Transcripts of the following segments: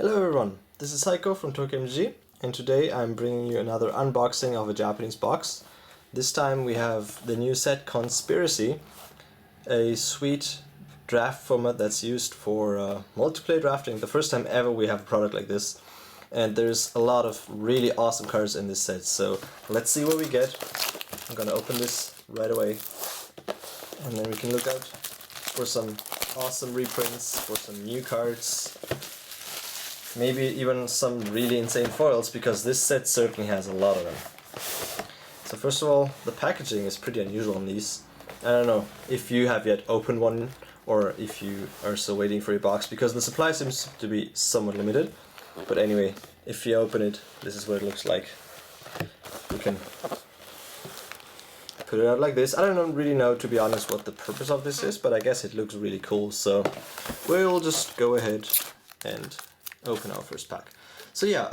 Hello everyone, this is Psycho from TokyoMTG, and today I'm bringing you another unboxing of a Japanese box. This time we have the new set Conspiracy, a sweet draft format that's used for multiplayer drafting. The first time ever we have a product like this, and there's a lot of really awesome cards in this set, so let's see what we get. I'm gonna open this right away, and then we can look out for some awesome reprints, for some new cards. Maybe even some really insane foils, because this set certainly has a lot of them. So first of all, the packaging is pretty unusual on these. I don't know if you have yet opened one, or if you are still waiting for your box, because the supply seems to be somewhat limited. But anyway, if you open it, this is what it looks like. You can put it out like this. I don't really know, to be honest, what the purpose of this is, but I guess it looks really cool, so we'll just go ahead and open our first pack. So yeah,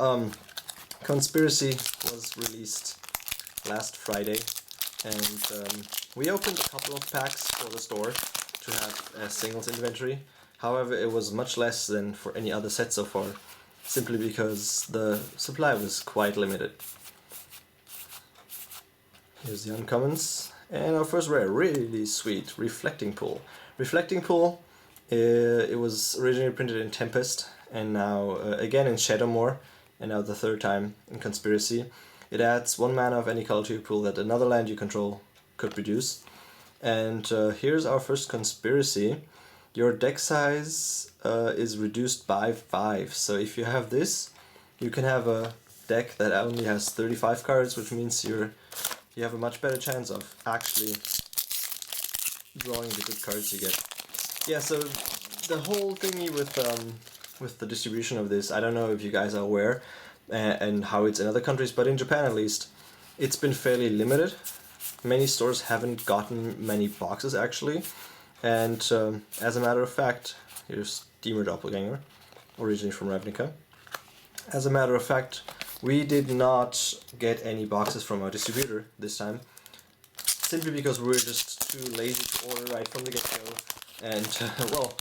Conspiracy was released last Friday, and we opened a couple of packs for the store to have a singles inventory. However, it was much less than for any other set so far, simply because the supply was quite limited. Here's the uncommons, and our first rare, really sweet, Reflecting Pool. Reflecting Pool, it was originally printed in Tempest, and now again in Shadowmoor, and now the third time in Conspiracy. It adds 1 mana of any color to your pool that another land you control could produce. And here's our first Conspiracy. Your deck size is reduced by 5, so if you have this, you can have a deck that only has 35 cards, which means you have a much better chance of actually drawing the good cards you get. Yeah, so the whole thingy with the distribution of this, I don't know if you guys are aware and how it's in other countries, but in Japan at least, it's been fairly limited. Many stores haven't gotten many boxes actually, and as a matter of fact, here's Steamer Doppelganger, originally from Ravnica. As a matter of fact, we did not get any boxes from our distributor this time, simply because we were just too lazy to order right from the get-go, and well,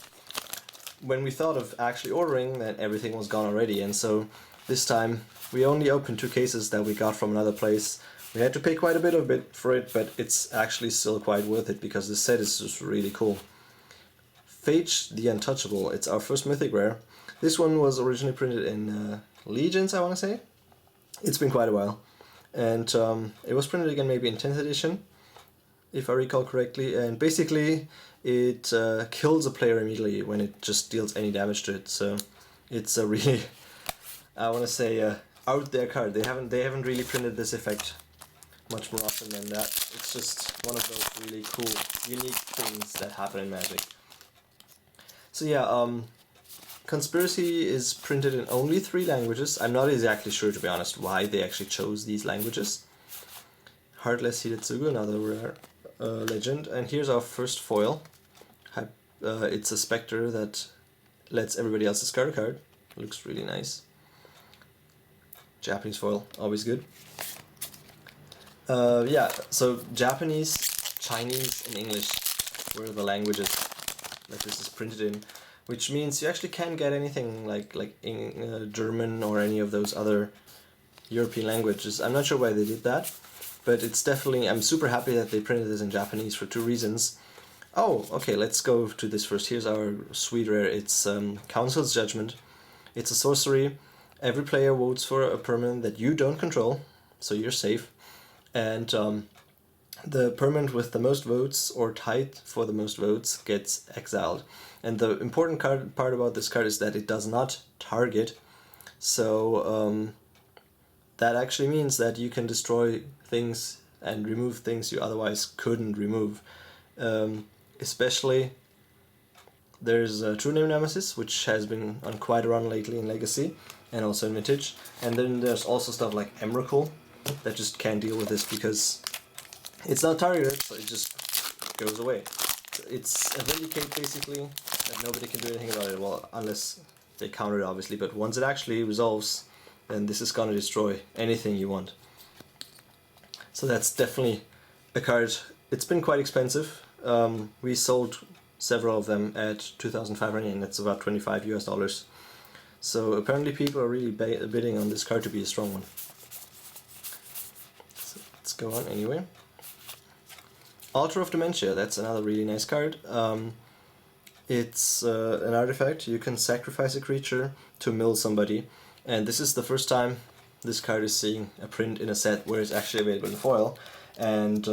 when we thought of actually ordering, then everything was gone already, and so this time we only opened 2 cases that we got from another place. We had to pay quite a bit for it, but it's actually still quite worth it because this set is just really cool. Phage the Untouchable, it's our first mythic rare. This one was originally printed in Legions, I want to say. It's been quite a while, and it was printed again maybe in 10th edition, if I recall correctly, and basically it kills a player immediately when it just deals any damage to it. So it's a really, I want to say, out there card. They haven't really printed this effect much more often than that. It's just one of those really cool, unique things that happen in Magic. So yeah, Conspiracy is printed in only 3 languages. I'm not exactly sure, to be honest, why they actually chose these languages. Heartless Hidetsugu, another rare legend, and here's our first foil. It's a Spectre that lets everybody else discard a card. Looks really nice. Japanese foil, always good. Yeah, so Japanese, Chinese, and English were the languages that this is printed in, which means you actually can get anything like in German or any of those other European languages. I'm not sure why they did that, but it's definitely, I'm super happy that they printed this in Japanese for 2 reasons. Oh, okay, let's go to this first. Here's our sweet rare. It's Council's Judgment. It's a sorcery. Every player votes for a permanent that you don't control, so you're safe. And the permanent with the most votes, or tied for the most votes, gets exiled. And the important part about this card is that it does not target, so that actually means that you can destroy things and remove things you otherwise couldn't remove. Especially, there's True Name Nemesis, which has been on quite a run lately in Legacy, and also in Vintage. And then there's also stuff like Emrakul, that just can't deal with this because it's not targeted, so it just goes away. It's a Vindicate, basically, that nobody can do anything about it, well, unless they counter it, obviously, but once it actually resolves, then this is gonna destroy anything you want. So that's definitely a card. It's been quite expensive. We sold several of them at 2,500 yen, that's about $25 US. So apparently people are really bidding on this card to be a strong one. So let's go on anyway. Altar of Dementia, that's another really nice card. It's an artifact. You can sacrifice a creature to mill somebody, and this is the first time this card is seeing a print in a set where it's actually available in foil. And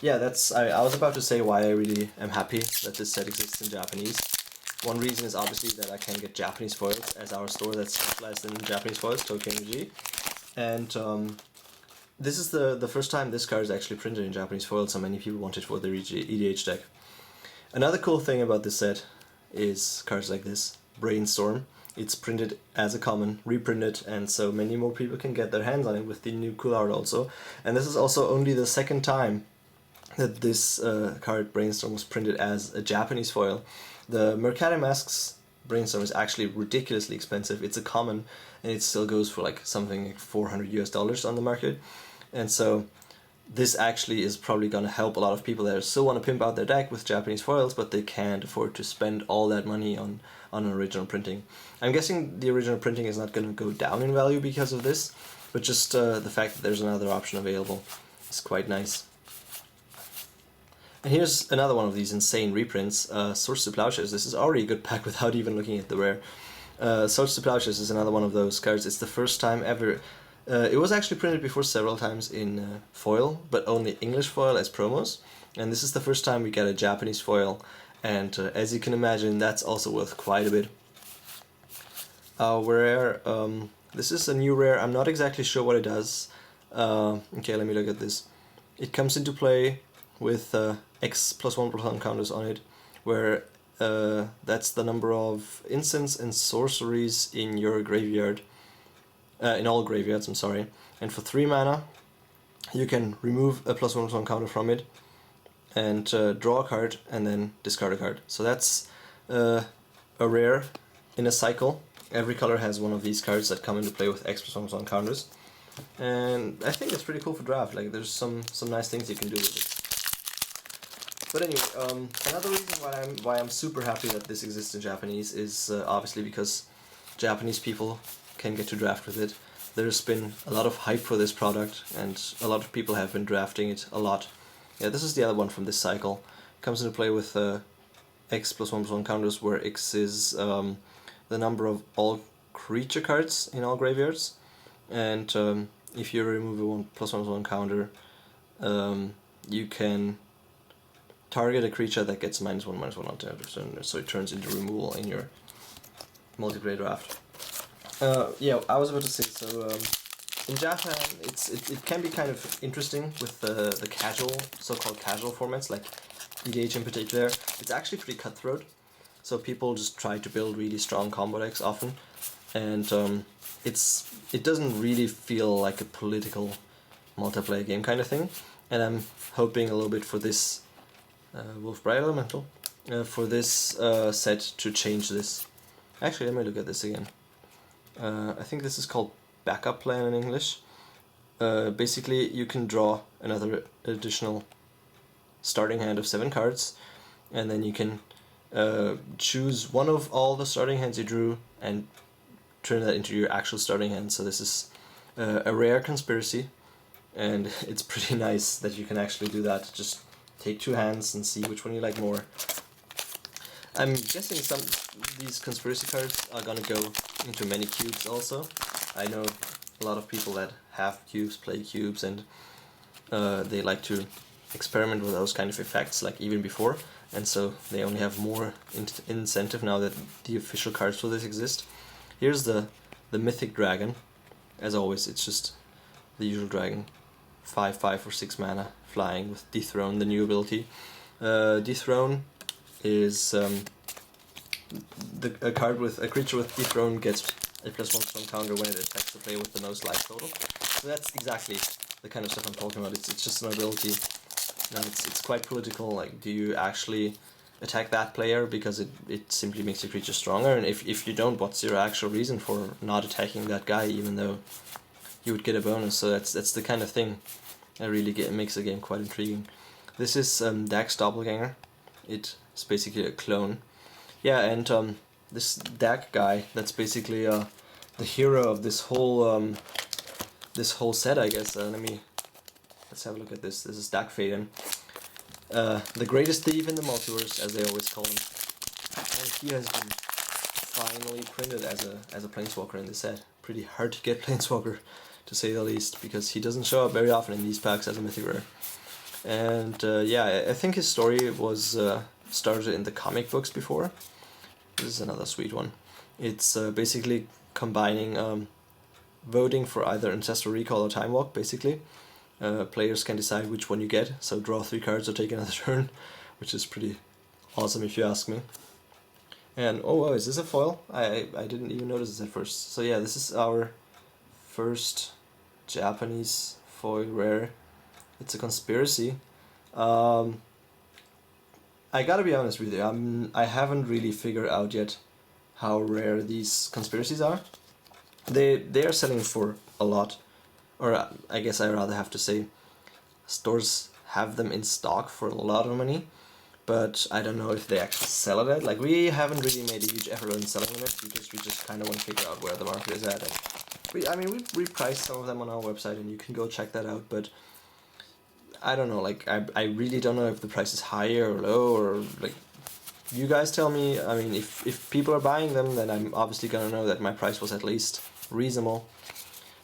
yeah, that's I was about to say why I really am happy that this set exists in Japanese. One reason is obviously that I can get Japanese foils, as our store that's specialized in Japanese foils, TokyoMTG. And this is the first time this card is actually printed in Japanese foil, so many people want it for their EDH deck. Another cool thing about this set is cards like this, Brainstorm. It's printed as a common, reprinted, and so many more people can get their hands on it with the new cool art also. And this is also only the second time that this card, Brainstorm, was printed as a Japanese foil. The Mercari Masks Brainstorm is actually ridiculously expensive. It's a common, and it still goes for like something like $400 on the market. And so this actually is probably going to help a lot of people that still want to pimp out their deck with Japanese foils, but they can't afford to spend all that money on an original printing. I'm guessing the original printing is not going to go down in value because of this, but just the fact that there's another option available is quite nice. And here's another one of these insane reprints, Swords to Plowshares. This is already a good pack without even looking at the rare. Swords to Plowshares is another one of those cards. It's the first time ever. It was actually printed before several times in foil, but only English foil as promos. And this is the first time we get a Japanese foil, and as you can imagine, that's also worth quite a bit. Rare, this is a new rare. I'm not exactly sure what it does. Okay, let me look at this. It comes into play with X+1/+1 counters on it, where that's the number of instants and sorceries in your graveyard. In all graveyards, I'm sorry. And for 3 mana, you can remove a +1/+1 counter from it, and draw a card, and then discard a card. So that's a rare in a cycle. Every color has one of these cards that come into play with X+1/+1 counters. And I think it's pretty cool for draft. Like, there's some nice things you can do with it. But anyway, another reason why I'm super happy that this exists in Japanese is obviously because Japanese people can get to draft with it. There's been a lot of hype for this product, and a lot of people have been drafting it a lot. Yeah, this is the other one from this cycle. It comes into play with X+1/+1 counters, where X is the number of all creature cards in all graveyards, and if you remove a +1/+1 counter, you can target a creature that gets -1/-1 on turn, so it turns into removal in your multiplayer draft. Yeah, I was about to say, so in Japan it can be kind of interesting with the casual, so-called casual formats, like EDH in particular. It's actually pretty cutthroat, so people just try to build really strong combo decks often, and it doesn't really feel like a political multiplayer game kind of thing, and I'm hoping a little bit for this Wolf-Bright Elemental, for this set to change this. Actually, let me look at this again. I think this is called Backup Plan in English. Basically, you can draw another additional starting hand of 7 cards, and then you can choose one of all the starting hands you drew and turn that into your actual starting hand. So this is a rare conspiracy, and it's pretty nice that you can actually do that. Just take 2 hands and see which one you like more. I'm guessing some these conspiracy cards are gonna go into many cubes also. I know a lot of people that have cubes, play cubes, and they like to experiment with those kind of effects, like even before, and so they only have more incentive now that the official cards for this exist. Here's the Mythic Dragon. As always, it's just the usual dragon. 5/5 for 6 mana, flying with Dethrone, the new ability. Dethrone is a card with a creature with Dethrone gets a +1/+1 counter when it attacks the player with the most life total. So that's exactly the kind of stuff I'm talking about. It's just an ability. Now it's quite political. Like, do you actually attack that player because it simply makes your creature stronger? And if you don't, what's your actual reason for not attacking that guy, even though you would get a bonus? So that's the kind of thing that really makes the game quite intriguing. This is Dax Doppelganger. It's basically a clone. Yeah, and this DAC guy that's basically the hero of this whole set, I guess. Let's have a look at this. This is DAC Faden, the greatest thief in the multiverse, as they always call him. And he has been finally printed as a planeswalker in this set. Pretty hard to get planeswalker, to say the least, because he doesn't show up very often in these packs as a mythic rare. And yeah, I think his story was started in the comic books before. This is another sweet one. It's basically combining voting for either Ancestral Recall or Time Walk, basically. Players can decide which one you get, so draw 3 cards or take another turn, which is pretty awesome if you ask me. And oh, is this a foil? I didn't even notice this at first. So yeah, this is our first Japanese foil rare. It's a Conspiracy. I gotta be honest with you, I haven't really figured out yet how rare these Conspiracies are. They are selling for a lot, or I guess I rather have to say stores have them in stock for a lot of money, but I don't know if they actually sell it at. Like, we haven't really made a huge effort on selling them because we just kind of want to figure out where the market is at. And we priced some of them on our website, and you can go check that out, but I don't know, like, I really don't know if the price is higher or low, or like, you guys tell me. I mean, if people are buying them, then I'm obviously gonna know that my price was at least reasonable.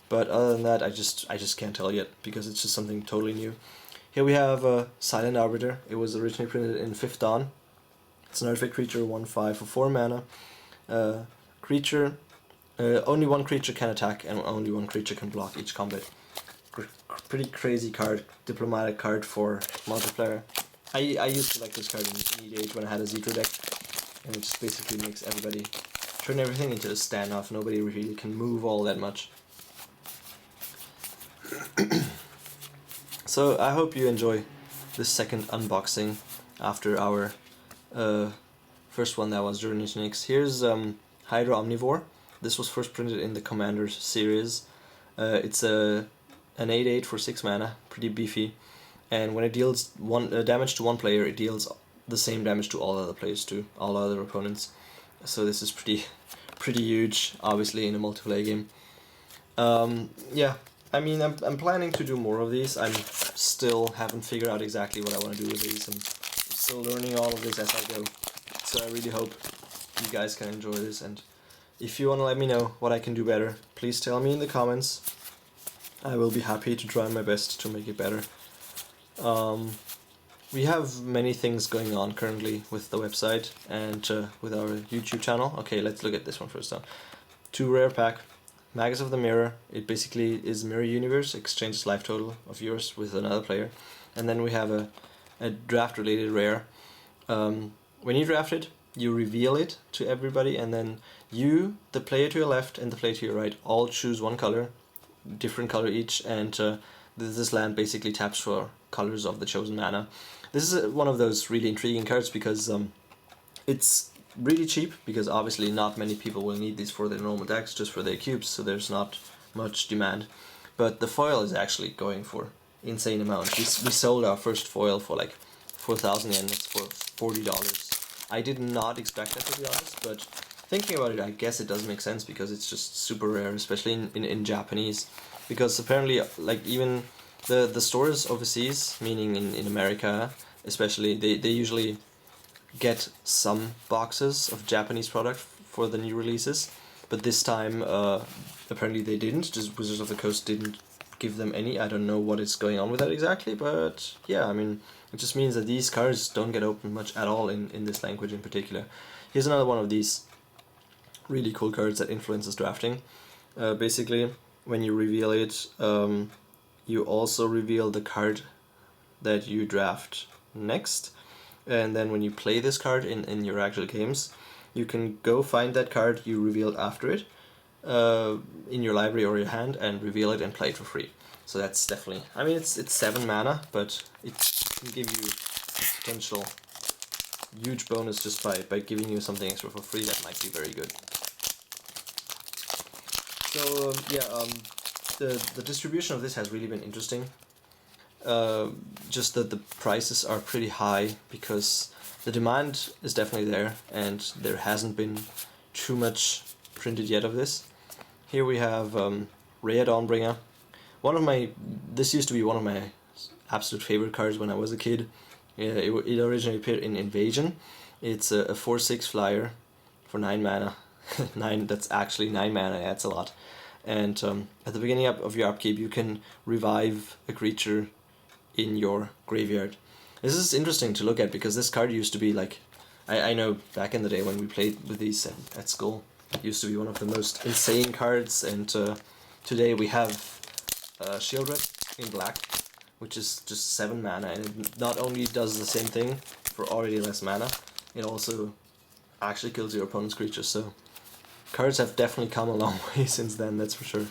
But other than that, I just can't tell yet, because it's just something totally new. Here we have a Silent Arbiter. It was originally printed in 5th Dan. It's an artifact creature, 1/5 for 4 mana. Creature, only one creature can attack, and only one creature can block each combat. Pretty crazy card, diplomatic card for multiplayer. I used to like this card in EDH when I had a Zedra deck, and it just basically makes everybody turn everything into a standoff. Nobody really can move all that much. So I hope you enjoy this second unboxing after our first one that was Journey to Nyx. Here's Hydra Omnivore. This was first printed in the Commanders series. It's an 8/8 for 6 mana, pretty beefy, and when it deals damage to one player, it deals the same damage to all other players too, all other opponents. So this is pretty huge, obviously, in a multiplayer game. Yeah, I mean, I'm planning to do more of these. I'm still haven't figured out exactly what I want to do with these. I'm still learning all of this as I go. So I really hope you guys can enjoy this, and if you want to let me know what I can do better, please tell me in the comments. I will be happy to try my best to make it better. We have many things going on currently with the website and with our YouTube channel. Okay, let's look at this one first now. 2 rare pack, Magus of the Mirror. It basically is Mirror Universe, exchanges life total of yours with another player. And then we have a draft related rare. When you draft it, you reveal it to everybody, and then you, the player to your left and the player to your right, all choose one color, different color each, and this land basically taps for colors of the chosen mana. This is one of those really intriguing cards because it's really cheap, because obviously not many people will need these for their normal decks, just for their cubes, so there's not much demand. But the foil is actually going for insane amounts. We sold our first foil for like 4,000 yen, that's for $40. I did not expect that, to be honest, but thinking about it, I guess it does make sense, because it's just super rare, especially in Japanese, because apparently, like, even the stores overseas, meaning in America especially, they usually get some boxes of Japanese product for the new releases, but this time apparently they didn't. Just Wizards of the Coast didn't give them any. I don't know what is going on with that exactly, but yeah, I mean, it just means that these cards don't get opened much at all in this language in particular. Here's another one of these really cool cards that influences drafting. Basically, when you reveal it, you also reveal the card that you draft next, and then when you play this card in your actual games, you can go find that card you revealed after it in your library or your hand, and reveal it and play it for free. So that's definitely, I mean, it's 7 mana, but it can give you a potential huge bonus just by giving you something extra for free that might be very good. So the distribution of this has really been interesting. Just that the prices are pretty high, because the demand is definitely there, and there hasn't been too much printed yet of this. Here we have Rhea Dawnbringer. This used to be one of my absolute favorite cards when I was a kid. It originally appeared in Invasion. It's a 4/6 flyer for 9 mana. That's actually 9 mana, yeah, that's a lot. And at the beginning of your upkeep, you can revive a creature in your graveyard. This is interesting to look at because this card used to be like, I know back in the day when we played with these at school, it used to be one of the most insane cards, and today we have Shieldred in black, which is just 7 mana, and it not only does the same thing for already less mana, it also actually kills your opponent's creatures, so cards have definitely come a long way since then, that's for sure.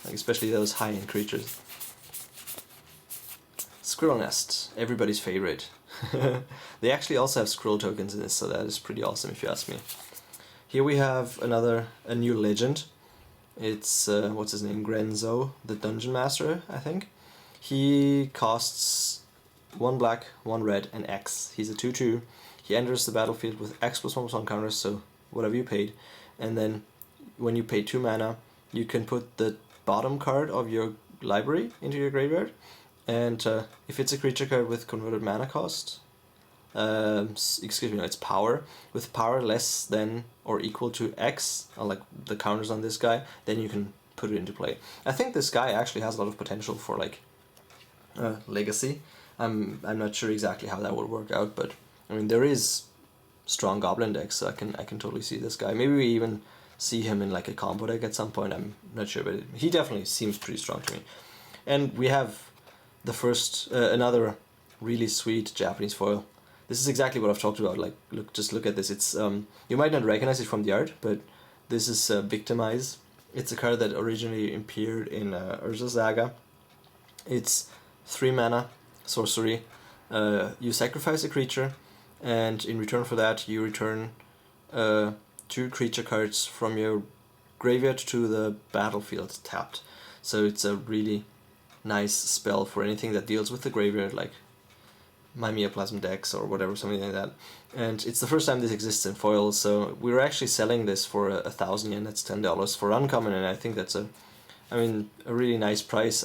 Like, especially those high-end creatures. Squirrel Nest, everybody's favorite. They actually also have scroll tokens in this, so that is pretty awesome if you ask me. Here we have a new legend. It's, what's his name, Grenzo, the Dungeon Master, I think. He costs 1 black, 1 red, and X. He's a 2/2. He enters the battlefield with X +1/+1 counters, so whatever you paid. And then when you pay 2 mana, you can put the bottom card of your library into your graveyard. And if it's a creature card with converted mana cost, excuse me, no, it's power, with power less than or equal to X, like the counters on this guy, then you can put it into play. I think this guy actually has a lot of potential for like legacy. I'm not sure exactly how that will work out, but I mean there is strong goblin decks, so I can totally see this guy. Maybe we even see him in like a combo deck at some point. I'm not sure, but he definitely seems pretty strong to me. And we have the first another really sweet Japanese foil. This is exactly what I've talked about. Like, just look at this. It's you might not recognize it from the art, but this is Victimize. It's a card that originally appeared in Urza Saga. It's 3 mana, sorcery. You sacrifice a creature, and in return for that, you return 2 creature cards from your graveyard to the battlefield tapped. So it's a really nice spell for anything that deals with the graveyard, like Mimeoplasm decks or whatever, something like that. And it's the first time this exists in foil, so we're actually selling this for 1,000 yen. That's $10 for uncommon, and I think that's a really nice price,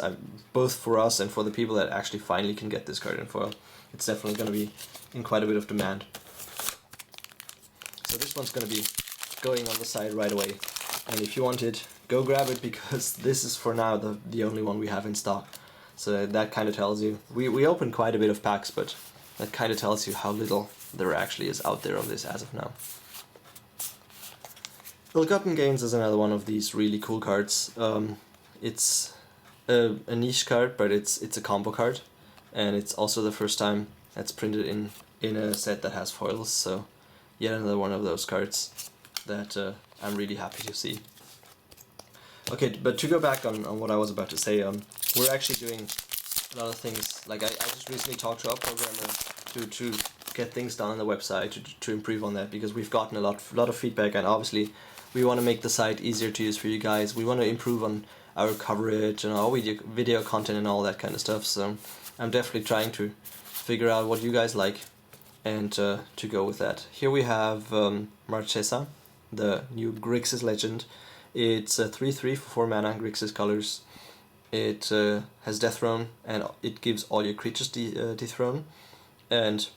both for us and for the people that actually finally can get this card in foil. It's definitely going to be in quite a bit of demand. So this one's going to be going on the side right away, and if you want it, go grab it, because this is for now the only one we have in stock. So that kind of tells you, we opened quite a bit of packs, but that kind of tells you how little there actually is out there of this as of now. Ill-Gotten Gains is another one of these really cool cards. It's a niche card, but it's a combo card, and it's also the first time that's printed in a set that has foils, so yet another one of those cards that I'm really happy to see. Okay, but to go back on what I was about to say, we're actually doing a lot of things. Like I just recently talked to our programmer to get things done on the website, to improve on that, because we've gotten a lot of feedback, and obviously we want to make the site easier to use for you guys. We want to improve on our coverage and our video content and all that kind of stuff, so I'm definitely trying to figure out what you guys like and to go with that. Here we have Marchesa, the new Grixis legend. It's a 3/3 for 4 mana, Grixis colors. It has Death Throne, and it gives all your creatures dethrone. And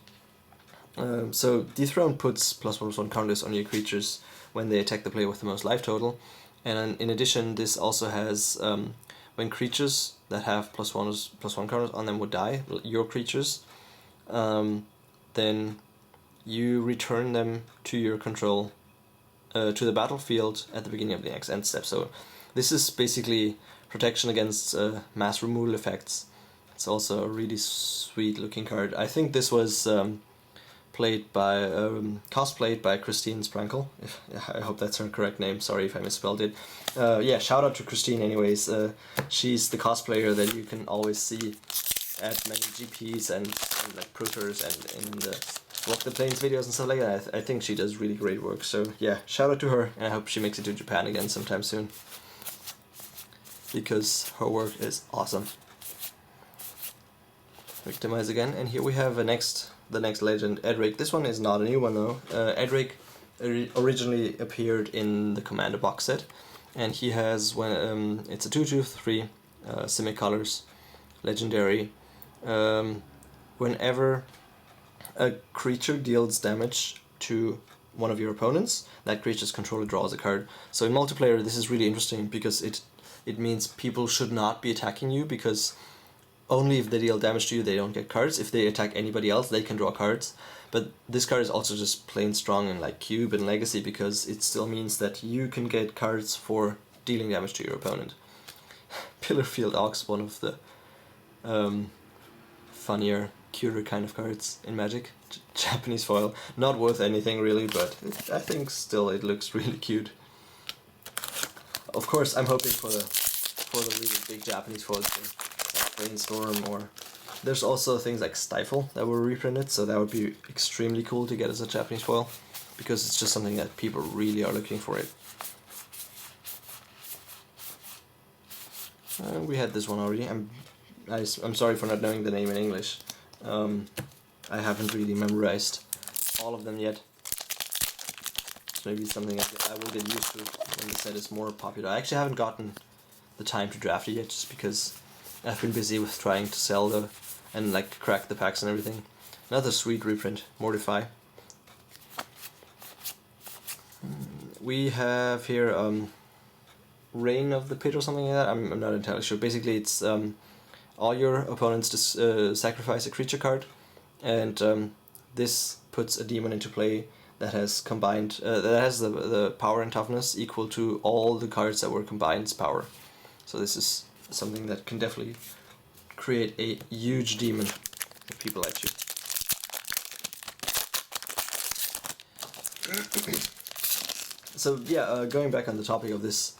so Dethrone puts +1/+1 counters on your creatures when they attack the player with the most life total. And in addition, this also has when creatures that have +1/+1 counters on them would die, your creatures, then you return them to your control, to the battlefield at the beginning of the next end step. So this is basically protection against mass removal effects. It's also a really sweet looking card. I think this was cosplayed by Christine Sprankle. I hope that's her correct name. Sorry if I misspelled it. Yeah, shout out to Christine anyways. She's the cosplayer that you can always see at many GPs and like Pro Tours and in the Walk the Plains videos and stuff like that. I think she does really great work. So yeah, shout out to her, and I hope she makes it to Japan again sometime soon, because her work is awesome. Victimize again, and here we have the next legend, Edric. This one is not a new one though. Edric originally appeared in the Commander box set, and he has it's a 2/2/3 Simic colors, legendary. Whenever a creature deals damage to one of your opponents, that creature's controller draws a card. So in multiplayer, this is really interesting because it means people should not be attacking you, because only if they deal damage to you they don't get cards. If they attack anybody else, they can draw cards. But this card is also just plain strong in like Cube and Legacy, because it still means that you can get cards for dealing damage to your opponent. Pillarfield Ox, one of the funnier, cuter kind of cards in Magic. Japanese foil, not worth anything really, but I think still it looks really cute. Of course, I'm hoping for the really big Japanese foils, like Brainstorm, or there's also things like Stifle that were reprinted, so that would be extremely cool to get as a Japanese foil, because it's just something that people really are looking for it. We had this one already. I'm sorry for not knowing the name in English. I haven't really memorized all of them yet. So maybe something I will get used to when the set is more popular. I actually haven't gotten the time to draft it yet, just because I've been busy with trying to sell and like crack the packs and everything. Another sweet reprint, Mortify. We have here Reign of the Pit or something like that. I'm not entirely sure. Basically, it's all your opponents sacrifice a creature card, and this puts a demon into play that has combined that has the power and toughness equal to all the cards that were combined's power. So this is something that can definitely create a huge demon if people like you. So yeah, going back on the topic of this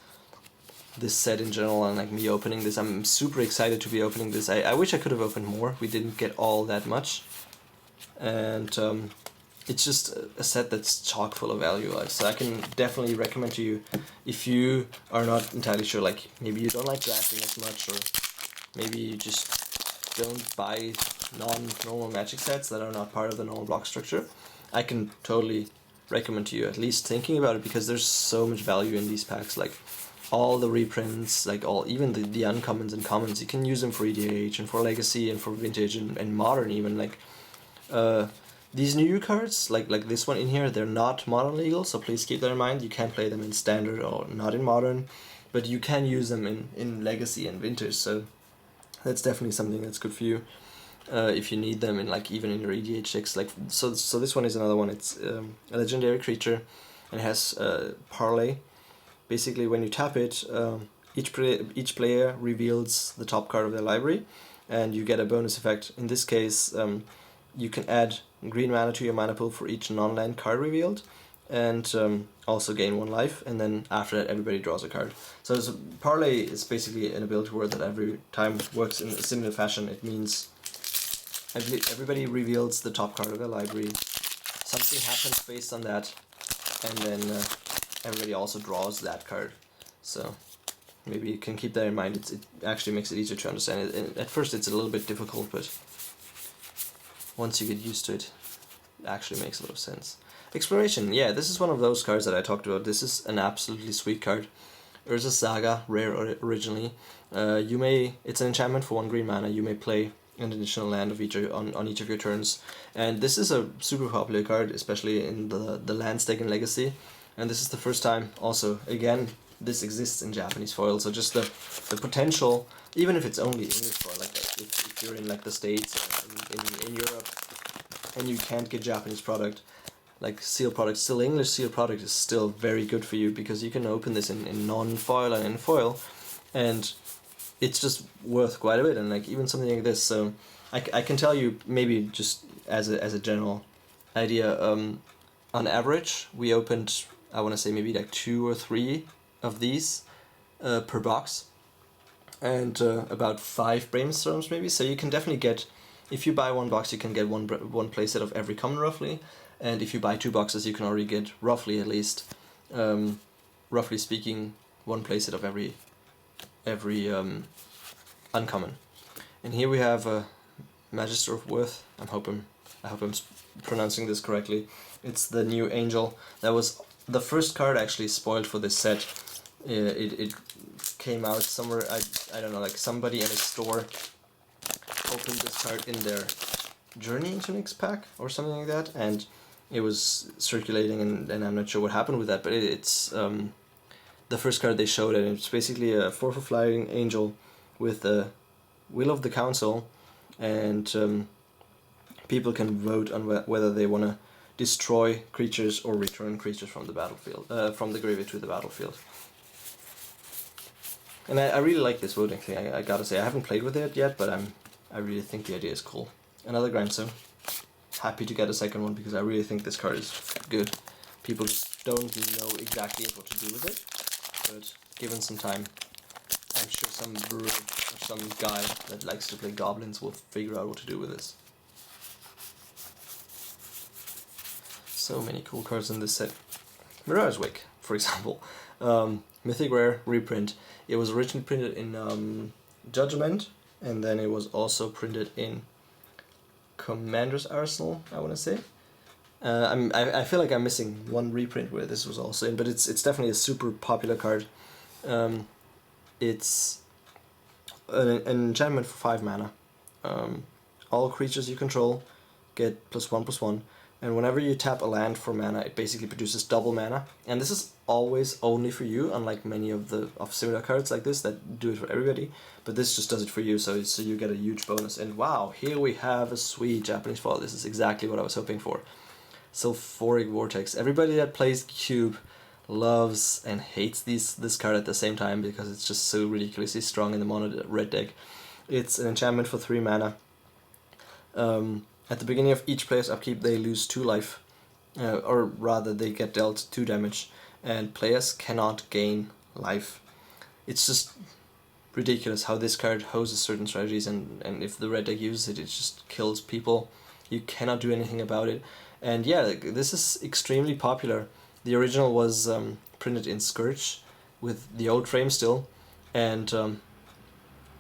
set in general, and like me opening this, I'm super excited to be opening this. I wish I could have opened more. We didn't get all that much, and it's just a set that's chock full of value. So I can definitely recommend to you, if you are not entirely sure, like maybe you don't like drafting as much, or maybe you just don't buy non-normal Magic sets that are not part of the normal block structure, I can totally recommend to you at least thinking about it, because there's so much value in these packs. Like all the reprints, like even the uncommons and commons, you can use them for EDH and for Legacy and for Vintage and Modern even. Like these new cards, like this one in here, they're not Modern legal, so please keep that in mind. You can't play them in Standard or not in Modern, but you can use them in Legacy and Vintage, so that's definitely something that's good for you if you need them in like even in your EDH decks. Like so this one is another one. It's a legendary creature, and it has Parlay. Basically, when you tap it, each player reveals the top card of their library, and you get a bonus effect. In this case, you can add green mana to your mana pool for each non-land card revealed, and also gain 1 life, and then after that everybody draws a card. So Parlay is basically an ability word that every time works in a similar fashion. It means everybody reveals the top card of their library, something happens based on that, and then everybody also draws that card. So maybe you can keep that in mind. It actually makes it easier to understand it. At first it's a little bit difficult, but once you get used to it, it actually makes a lot of sense. Exploration, yeah, this is one of those cards that I talked about. This is an absolutely sweet card. Urza's Saga, rare originally. It's an enchantment for 1 green mana. You may play an additional land of on each of your turns. And this is a super popular card, especially in the land stake in Legacy. And this is the first time also, again, this exists in Japanese foil. So just the potential, even if it's only English foil, like if you're in like the States or in Europe and you can't get Japanese product, like sealed product, still English sealed product is still very good for you, because you can open this in non-foil and in foil, and it's just worth quite a bit. And like even something like this, so I can tell you, maybe just as a general idea, on average we opened, I want to say maybe like 2 or 3 of these per box, and about 5 brainstorms maybe. So you can definitely get, if you buy 1 box you can get one playset of every common roughly, and if you buy 2 boxes you can already get roughly, at least roughly speaking, 1 playset of every uncommon. And here we have a Magister of Worth. I'm hoping I hope I'm pronouncing this correctly. It's the new Angel. That was the first card actually spoiled for this set. It came out somewhere, I don't know, like somebody in a store opened this card in their Journey into Nyx pack or something like that, and it was circulating, and I'm not sure what happened with that, but it's the first card they showed, and it's basically a 4/4 flying angel with a Will of the Council, and people can vote on whether they want to destroy creatures or return creatures from the battlefield, from the graveyard to the battlefield. And I really like this voting thing. I gotta say, I haven't played with it yet, but I really think the idea is cool. Another Grandson. Happy to get a second one because I really think this card is good. People just don't know exactly what to do with it, but given some time, I'm sure some brewer or some guy that likes to play goblins will figure out what to do with this. So many cool cards in this set. Mirage Wake, for example. Mythic Rare reprint. It was originally printed in Judgment, and then it was also printed in Commander's Arsenal, I want to say. I feel like I'm missing one reprint where this was also in, but it's definitely a super popular card. It's an enchantment for 5 mana. All creatures you control get +1/+1, and whenever you tap a land for mana, it basically produces double mana. And this is always only for you, unlike many of similar cards like this that do it for everybody. But this just does it for you, so you get a huge bonus. And wow, here we have a sweet Japanese foil. This is exactly what I was hoping for. Sulfuric Vortex. Everybody that plays Cube loves and hates this card at the same time because it's just so ridiculously strong in the mono red deck. It's an enchantment for 3 mana. At the beginning of each player's upkeep, they lose 2 life, or rather, they get dealt 2 damage, and players cannot gain life. It's just ridiculous how this card hoses certain strategies, and if the red deck uses it, it just kills people. You cannot do anything about it. And yeah, this is extremely popular. The original was printed in Scourge with the old frame still, and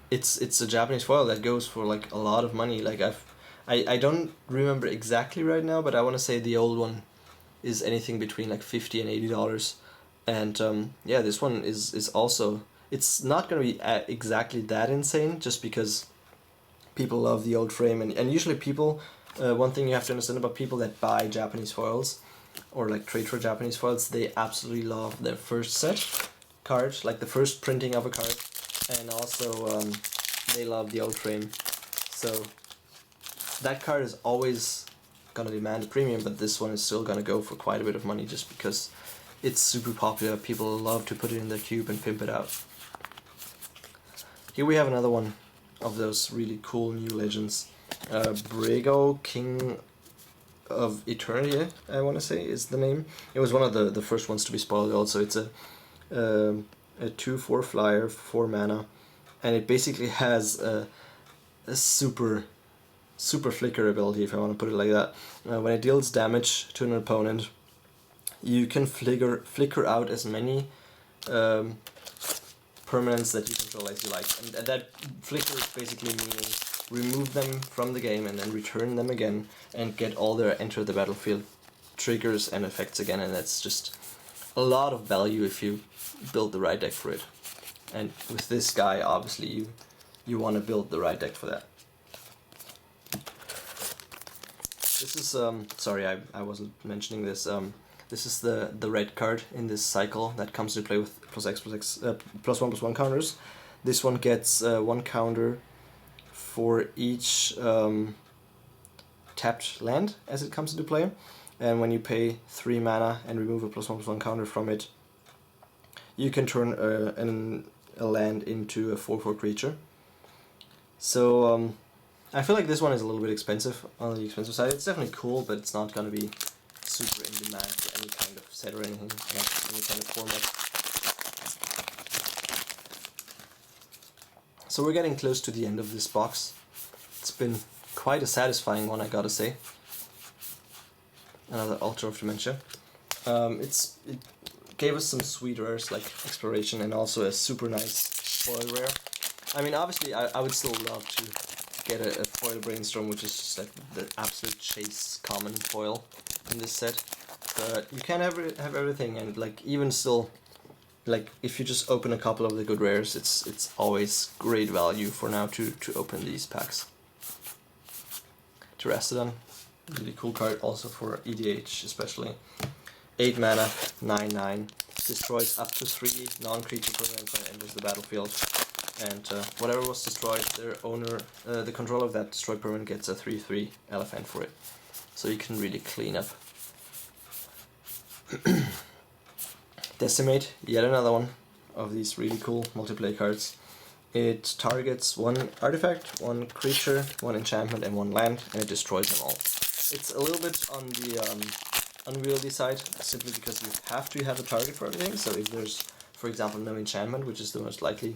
it's a Japanese foil that goes for like a lot of money. Like I don't remember exactly right now, but I want to say the old one is anything between like $50 and $80, and yeah, this one is also, it's not going to be exactly that insane, just because people love the old frame, and usually people, one thing you have to understand about people that buy Japanese foils or like trade for Japanese foils, they absolutely love their first set card, like the first printing of a card, and also they love the old frame. So that card is always gonna demand a premium, but this one is still gonna go for quite a bit of money just because it's super popular. People love to put it in their cube and pimp it out. Here we have another one of those really cool new legends. Brago, King of Eternity, I want to say is the name. It was one of the first ones to be spoiled also. It's a 2/4 flyer, 4 mana, and it basically has a super flicker ability, if I want to put it like that. When it deals damage to an opponent, you can flicker out as many permanents that you control as you like, and that flicker is basically meaning remove them from the game and then return them again and get all their enter the battlefield triggers and effects again, and that's just a lot of value if you build the right deck for it. And with this guy, obviously you want to build the right deck for that. This is sorry, I wasn't mentioning this. This is the red card in this cycle that comes to play with +1/+1 counters. This one gets 1 counter for each tapped land as it comes into play, and when you pay 3 mana and remove a +1/+1 counter from it, you can turn a land into a 4/4 creature. So I feel like this one is a little bit expensive, on the expensive side. It's definitely cool, but it's not going to be super in demand for any kind of set or anything, like any kind of format. So we're getting close to the end of this box. It's been quite a satisfying one, I gotta say. Another Altar of Dementia. It gave us some sweet rares like Exploration and also a super nice foil rare. I mean, obviously I would still love to get a foil Brainstorm, which is just like the absolute chase common foil in this set. But you can have everything, and like even still, like if you just open a couple of the good rares, it's always great value for now to open these packs. Terastodon, really cool card also for EDH especially. 8 mana, 9/9, destroys up to 3 non-creature permanents when it enters the battlefield. And whatever was destroyed, their owner, the controller of that destroyed permanent gets a 3/3 elephant for it. So you can really clean up. Decimate, yet another one of these really cool multiplayer cards. It targets 1 artifact, 1 creature, 1 enchantment, and 1 land, and it destroys them all. It's a little bit on the unwieldy side, simply because you have to have a target for everything. So if there's, for example, no enchantment, which is the most likely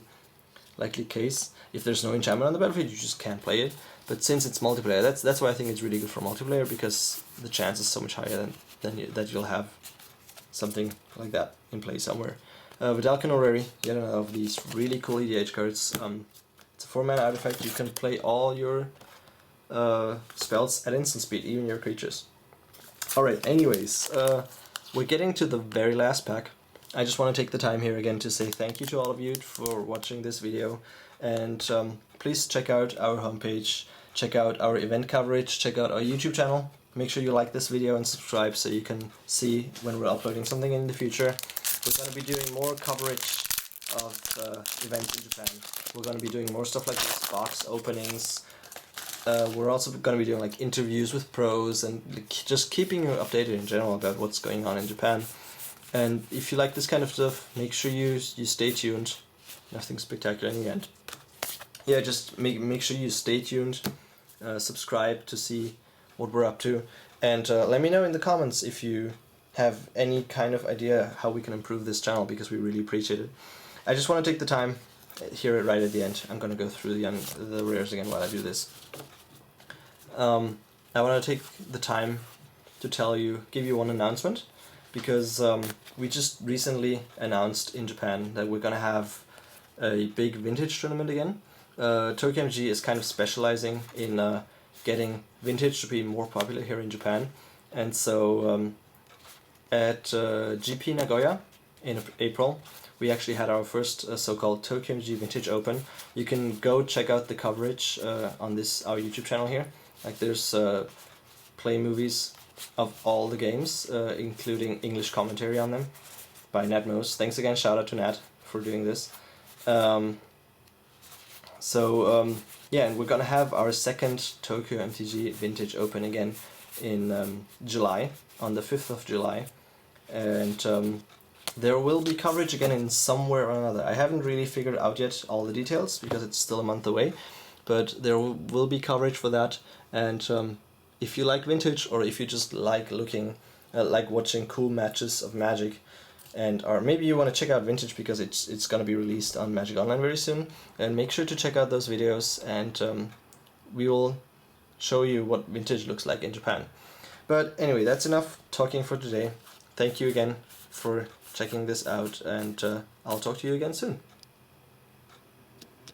case, if there's no enchantment on the battlefield, you just can't play it. But since it's multiplayer, that's why I think it's really good for multiplayer, because the chance is so much higher that you'll have something like that in play somewhere. Vidalcan Orrery, yet another of these really cool EDH cards. It's a 4-mana artifact. You can play all your spells at instant speed, even your creatures. Alright, anyways, we're getting to the very last pack. I just want to take the time here again to say thank you to all of you for watching this video, and please check out our homepage, check out our event coverage, check out our YouTube channel. Make sure you like this video and subscribe so you can see when we're uploading something in the future. We're going to be doing more coverage of events in Japan. We're going to be doing more stuff like this, box openings. We're also going to be doing like interviews with pros and just keeping you updated in general about what's going on in Japan. And if you like this kind of stuff, make sure you stay tuned. Nothing spectacular in the end. Yeah, just make sure you stay tuned. Subscribe to see what we're up to, and let me know in the comments if you have any kind of idea how we can improve this channel, because we really appreciate it. I just want to take the time here right at the end. I'm going to go through the rares again while I do this. I want to take the time to give you one announcement, because we just recently announced in Japan that we're going to have a big vintage tournament again. TokyoMTG is kind of specializing in getting vintage to be more popular here in Japan, and so at GP Nagoya in April we actually had our first so-called TokyoMTG Vintage Open. You can go check out the coverage on our YouTube channel here. Like there's play movies of all the games, including English commentary on them by Nat Mose. Thanks again, shout out to Nat for doing this. Yeah, and we're gonna have our second TokyoMTG Vintage Open again in July, on the 5th of July, and there will be coverage again in somewhere or another. I haven't really figured out yet all the details because it's still a month away, but there will be coverage for that. And if you like vintage, or if you just like watching cool matches of Magic, or maybe you want to check out vintage because it's going to be released on Magic Online very soon, and make sure to check out those videos, and we will show you what vintage looks like in Japan. But anyway, that's enough talking for today. Thank you again for checking this out, and I'll talk to you again soon.